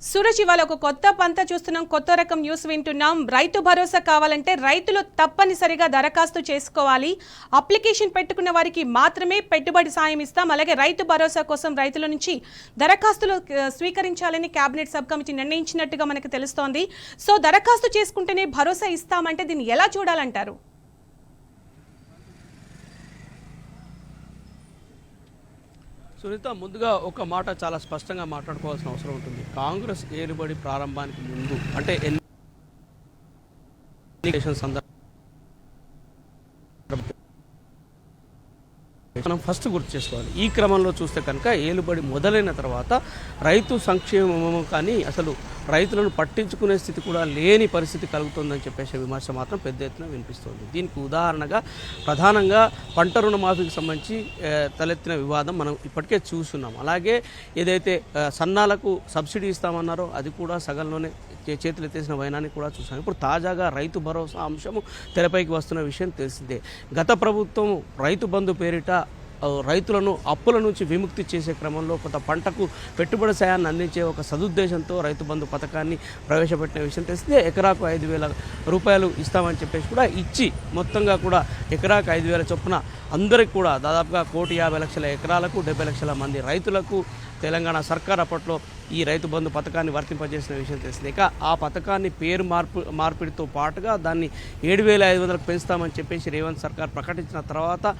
సూరజ్ ఇవాళ ఒక కొత్త పంత చూస్తున్నాం, కొత్త రకం న్యూస్ వింటున్నాం. రైతు భరోసా కావాలంటే రైతులు తప్పనిసరిగా దరఖాస్తు చేసుకోవాలి. అప్లికేషన్ పెట్టుకున్న వారికి మాత్రమే పెట్టుబడి సాయం ఇస్తాం. అలాగే రైతు భరోసా కోసం రైతుల నుంచి దరఖాస్తులు స్వీకరించాలని కేబినెట్ సబ్ కమిటీ నిర్ణయించినట్టుగా మనకు తెలుస్తోంది. సో దరఖాస్తు చేసుకుంటేనే భరోసా ఇస్తామంటే దీన్ని ఎలా చూడాలంటారు? సునీత, ముందుగా ఒక మాట చాలా స్పష్టంగా మాట్లాడుకోవాల్సిన అవసరం ఉంటుంది. కాంగ్రెస్ ఏలుబడి ప్రారంభానికి ముందు అంటే ఎన్నికల సందర్భంగా మనం ఫస్ట్ గుర్తు చేసుకోవాలి. ఈ క్రమంలో చూస్తే కనుక ఏలుబడి మొదలైన తర్వాత రైతు సంక్షేమము కానీ అసలు రైతులను పట్టించుకునే స్థితి కూడా లేని పరిస్థితి కలుగుతుందని చెప్పేసి విమర్శ మాత్రం పెద్ద ఎత్తున వినిపిస్తుంది. దీనికి ఉదాహరణగా ప్రధానంగా పంట రుణమాఫీకి సంబంధించి తలెత్తిన వివాదం మనం ఇప్పటికే చూస్తున్నాం. అలాగే ఏదైతే సన్నాలకు సబ్సిడీ ఇస్తామన్నారో అది కూడా సగంలోనే చేతులు ఎత్తేసిన వైనాన్ని కూడా చూసాం. ఇప్పుడు తాజాగా రైతు భరోసా అంశము తెరపైకి వస్తున్న విషయం తెలిసిందే. గత ప్రభుత్వం రైతు బంధు పేరిట రైతులను అప్పుల నుంచి విముక్తి చేసే క్రమంలో కొంత పంటకు పెట్టుబడి సాయాన్ని అందించే ఒక సదుద్దేశంతో రైతు బంధు పథకాన్ని ప్రవేశపెట్టిన విషయం తెలిసిందే. ఎకరాకు 5,000 రూపాయలు ఇస్తామని చెప్పేసి కూడా ఇచ్చి మొత్తంగా కూడా ఎకరాకు 5,000 చొప్పున అందరికి కూడా దాదాపుగా 1,50,00,000 ఎకరాలకు 70 లక్షల మంది రైతులకు తెలంగాణ సర్కార్ అప్పట్లో ఈ రైతు బంధు పథకాన్ని వర్తింపజేసిన విషయం తెలిసింది. ఇక ఆ పథకాన్ని పేరు మార్పిడితో పాటుగా దాన్ని 7,500కు పెంచుతామని చెప్పేసి రేవంత్ సర్కార్ ప్రకటించిన తర్వాత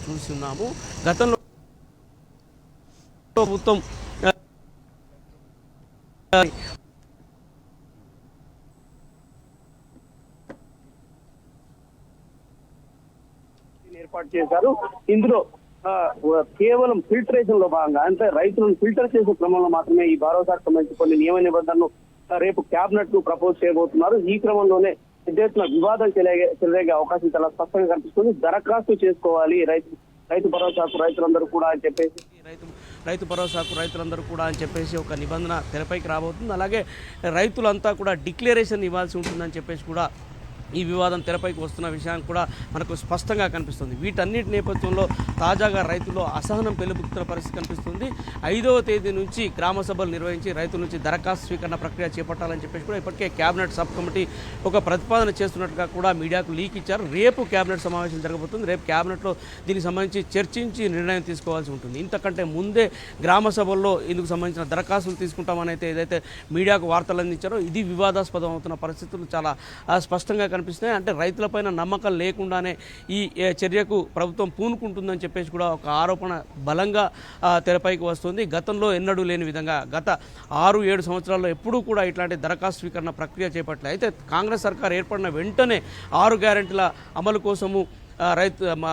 చూస్తున్నాము. గతంలో ప్రభుత్వం ఏర్పాటు చేశారు. ఇందులో కేవలం ఫిల్టరేషన్ లో భాగంగా అంటే రైతులను ఫిల్టర్ చేసే క్రమంలో మాత్రమే ఈ భరోసాకు సంబంధించి కొన్ని నియమ నిబంధనలు రేపు కేబినెట్ కు ప్రపోజ్ చేయబోతున్నారు. ఈ క్రమంలోనే పెద్ద ఎత్తున వివాదం చెలరేగే అవకాశం చాలా స్పష్టంగా కనిపిస్తుంది. దరఖాస్తు చేసుకోవాలి రైతు భరోసాకు రైతులందరూ కూడా అని చెప్పేసి రైతు భరోసాకు రైతులందరూ కూడా అని చెప్పేసి ఒక నిబంధన తెరపైకి రాబోతుంది. అలాగే రైతులంతా కూడా డిక్లరేషన్ ఇవ్వాల్సి ఉంటుందని చెప్పేసి కూడా ఈ వివాదం తెరపైకి వస్తున్న విషయాన్ని కూడా మనకు స్పష్టంగా కనిపిస్తుంది. వీటన్నిటి నేపథ్యంలో తాజాగా రైతుల్లో అసహనం పెళ్లిబుక్కుతున్న పరిస్థితి కనిపిస్తుంది. 5వ తేదీ నుంచి గ్రామ సభలు నిర్వహించి రైతుల నుంచి దరఖాస్తు స్వీకరణ ప్రక్రియ చేపట్టాలని చెప్పేసి కూడా ఇప్పటికే కేబినెట్ సబ్ కమిటీ ఒక ప్రతిపాదన చేస్తున్నట్టుగా కూడా మీడియాకు లీక్ ఇచ్చారు. రేపు కేబినెట్ సమావేశం జరగబోతుంది. రేపు కేబినెట్లో దీనికి సంబంధించి చర్చించి నిర్ణయం తీసుకోవాల్సి ఉంటుంది. ఇంతకంటే ముందే గ్రామ సభల్లో ఇందుకు సంబంధించిన దరఖాస్తులు తీసుకుంటామని ఏదైతే మీడియాకు వార్తలు అందించారో ఇది వివాదాస్పదం అవుతున్న పరిస్థితులు చాలా స్పష్టంగా కనిపిస్తున్నాయి. అంటే రైతులపైన నమ్మకం లేకుండానే ఈ చర్యకు ప్రభుత్వం పూనుకుంటుందని చెప్పేసి కూడా ఒక ఆరోపణ బలంగా తెరపైకి వస్తుంది. గతంలో ఎన్నడూ లేని విధంగా గత 6-7 సంవత్సరాల్లో ఎప్పుడూ కూడా ఇట్లాంటి దరఖాస్తు స్వీకరణ ప్రక్రియ చేపట్టలేదు. అయితే కాంగ్రెస్ సర్కార్ ఏర్పడిన వెంటనే 6 గ్యారెంటీల అమలు కోసము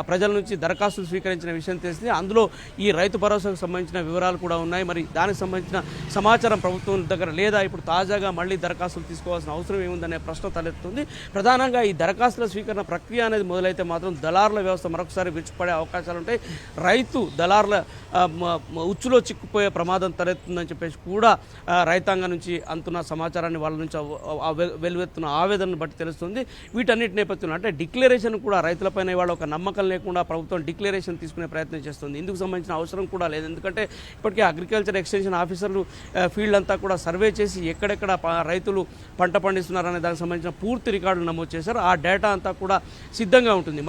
ప్రజల నుంచి దరఖాస్తులు స్వీకరించిన విషయం తెలిసింది. అందులో ఈ రైతు భరోసాకు సంబంధించిన వివరాలు కూడా ఉన్నాయి. మరి దానికి సంబంధించిన సమాచారం ప్రభుత్వం దగ్గర లేదా? ఇప్పుడు తాజాగా మళ్ళీ దరఖాస్తులు తీసుకోవాల్సిన అవసరం ఏముందనే ప్రశ్న తలెత్తుంది. ప్రధానంగా ఈ దరఖాస్తుల స్వీకరణ ప్రక్రియ అనేది మొదలైతే మాత్రం దళారుల వ్యవస్థ మరొకసారి విడిచిపడే అవకాశాలు ఉంటాయి. రైతు దళారుల ఉచ్చులో చిక్కుపోయే ప్రమాదం తలెత్తుందని చెప్పేసి కూడా రైతాంగం నుంచి అందుతున్న సమాచారాన్ని వాళ్ళ నుంచి వెలువెత్తున్న ఆవేదనను బట్టి తెలుస్తుంది. వీటన్నిటి నేపథ్యంలో అంటే డిక్లరేషన్ కూడా రైతులపైన ఇవాళ ఒక నమ్మకం లేకుండా ప్రభుత్వం డిక్లరేషన్ తీసుకునే ప్రయత్నం చేస్తుంది. ఇందుకు సంబంధించిన అవసరం కూడా లేదు. ఎందుకంటే ఇప్పటికే అగ్రికల్చర్ ఎక్స్టెన్షన్ ఆఫీసర్లు ఫీల్డ్ అంతా కూడా సర్వే చేసి ఎక్కడెక్కడ రైతులు పంట పండిస్తున్నారనే దానికి సంబంధించిన పూర్తి రికార్డులు నమోదు చేశారు. ఆ డేటా అంతా కూడా సిద్ధంగా ఉంటుంది.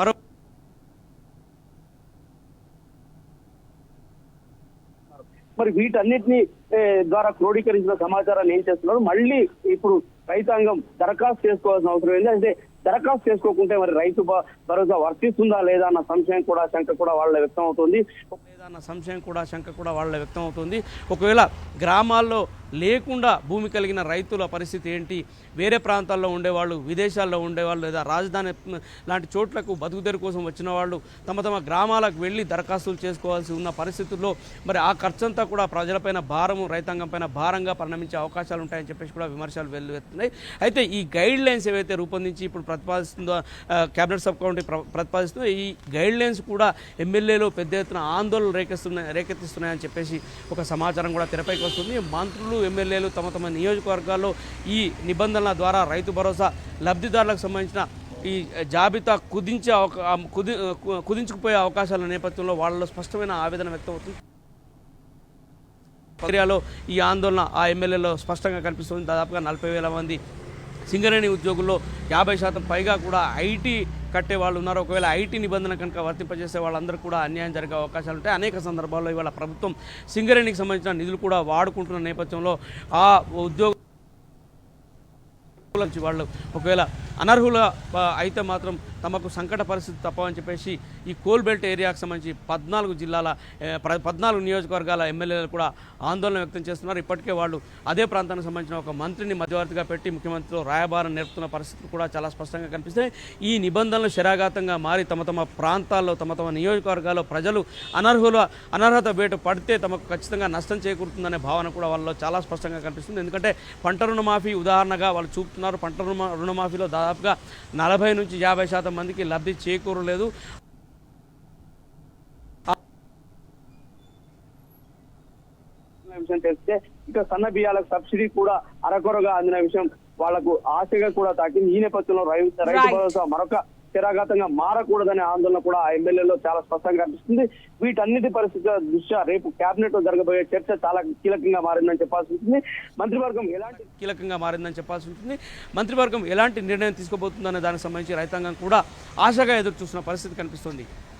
మరి వీటన్నిటిని ద్వారా క్రోడీకరించిన సమాచారాన్ని ఏం చేస్తున్నారు? మళ్ళీ ఇప్పుడు రైతాంగం దరఖాస్తు చేసుకోవాల్సిన అవసరం ఏంటి? అంటే దరఖాస్తు చేసుకోకుంటే మరి రైతు భరోసా వర్తిస్తుందా లేదా అన్న సంశయం కూడా శంక కూడా వాళ్ళ వ్యక్తం అవుతుంది. ఒకవేళ గ్రామాల్లో లేకుండా భూమి కలిగిన రైతుల పరిస్థితి ఏంటి? వేరే ప్రాంతాల్లో ఉండేవాళ్ళు, విదేశాల్లో ఉండేవాళ్ళు లేదా రాజధాని లాంటి చోట్లకు బతుకుదెరు కోసం వచ్చిన వాళ్ళు తమ గ్రామాలకు వెళ్ళి దరఖాస్తులు చేసుకోవాల్సి ఉన్న పరిస్థితుల్లో మరి ఆ ఖర్చంతా కూడా ప్రజలపైన భారము, రైతాంగం పైన భారంగా పరిణమించే అవకాశాలు ఉంటాయని చెప్పేసి కూడా విమర్శలు వెల్లువెత్తున్నాయి. అయితే ఈ గైడ్ లైన్స్ ఏవైతే రూపొందించి ఇప్పుడు ప్రతిపాదిస్తుందో కేబినెట్ సబ్ కమిటీ ప్రతిపాదిస్తుందో ఈ గైడ్ లైన్స్ కూడా ఎమ్మెల్యేలు పెద్ద ఎత్తున ఆందోళన రేకెత్తిస్తున్నాయని చెప్పేసి ఒక సమాచారం కూడా తెరపైకి వస్తుంది. మంత్రులు, ఎమ్మెల్యేలు తమ నియోజకవర్గాల్లో ఈ నిబంధనల ద్వారా రైతు భరోసా లబ్ధిదారులకు సంబంధించిన ఈ జాబితా కుదించుకుపోయే అవకాశాల నేపథ్యంలో వాళ్ళలో స్పష్టమైన ఆవేదన వ్యక్తమవుతుంది. ఏరియాలో ఈ ఆందోళన ఆ ఎమ్మెల్యేలో స్పష్టంగా కనిపిస్తుంది. దాదాపుగా 40,000 మంది సింగరేణి ఉద్యోగుల్లో 50% పైగా కూడా ఐటీ కట్టే వాళ్ళు ఉన్నారు. ఒకవేళ ఐటీ నిబంధన కనుక వర్తింపజేసే వాళ్ళందరూ కూడా అన్యాయం జరిగే అవకాశాలు ఉంటాయి. అనేక సందర్భాల్లో ఇవాళ ప్రభుత్వం సింగరేణికి సంబంధించిన నిధులు కూడా వాడుకుంటున్న నేపథ్యంలో ఆ ఉద్యోగ వాళ్ళు ఒకవేళ అనర్హుల అయితే మాత్రం తమకు సంకట పరిస్థితి తప్పవని చెప్పేసి ఈ కోల్ బెల్ట్ ఏరియాకు సంబంధించి 14 జిల్లాల 14 నియోజకవర్గాల ఎమ్మెల్యేలు కూడా ఆందోళన వ్యక్తం చేస్తున్నారు. ఇప్పటికే వాళ్ళు అదే ప్రాంతానికి సంబంధించిన ఒక మంత్రిని మధ్యవర్తిగా పెట్టి ముఖ్యమంత్రితో రాయబారం నేర్పుతున్న పరిస్థితులు కూడా చాలా స్పష్టంగా కనిపిస్తాయి. ఈ నిబంధనలు శరాఘాతంగా మారి తమ ప్రాంతాల్లో తమ నియోజకవర్గాల్లో ప్రజలు అనర్హత వేటు పడితే తమకు ఖచ్చితంగా నష్టం చేకూరుతుందనే భావన కూడా వాళ్ళలో చాలా స్పష్టంగా కనిపిస్తుంది. ఎందుకంటే పంట రుణమాఫీ ఉదాహరణగా వాళ్ళు చూపుతున్నారు. పంట రుణమాఫీలో దాదాపుగా 40 నుంచి 50% మందికి లబ్ధి చేకూరలేదు. విషయం తెలిస్తే ఇక సన్న బియ్యాలకు సబ్సిడీ కూడా అరకొరగా అందిన విషయం వాళ్లకు ఆశగా కూడా తాకింది. ఈ నేపథ్యంలో రైతు భరోసా మరొక చిరాఘాతంగా మారకూడదనే ఆందోళన కూడా ఆ ఎమ్మెల్యేలో చాలా స్పష్టంగా కనిపిస్తుంది. వీటన్నిటి పరిస్థితుల దృష్ట్యా రేపు కేబినెట్ లో జరగబోయే చర్చ చాలా కీలకంగా మారిందని చెప్పాల్సి ఉంటుంది. మంత్రివర్గం ఎలాంటి నిర్ణయం తీసుకోబోతుందనే దానికి సంబంధించి రైతాంగం కూడా ఆశగా ఎదురు చూస్తున్న పరిస్థితి కనిపిస్తుంది.